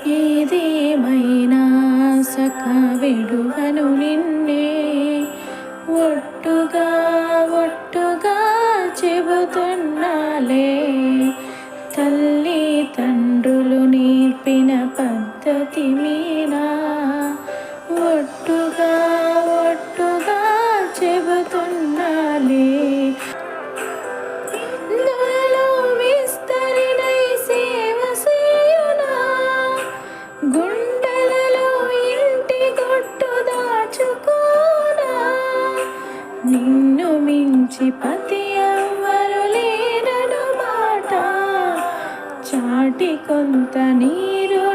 ఏదేమైనా సఖ విడువను నిన్నే, ఒట్టుగా ఒట్టుగా చెబుతున్నాలే. తల్లి తండ్రులు నేర్పిన పద్ధతి మీద ఒట్టుగా ఒట్టుగా చెబుతున్నాలే. దొరలో విస్తరినై సేవ సేయునా, గుండెలలో ఇంటి గొట్టు దాచుకోనా. నిన్ను మించి పతి ఎవ్వరు లేరను మాట, చాటి కొంత నీరు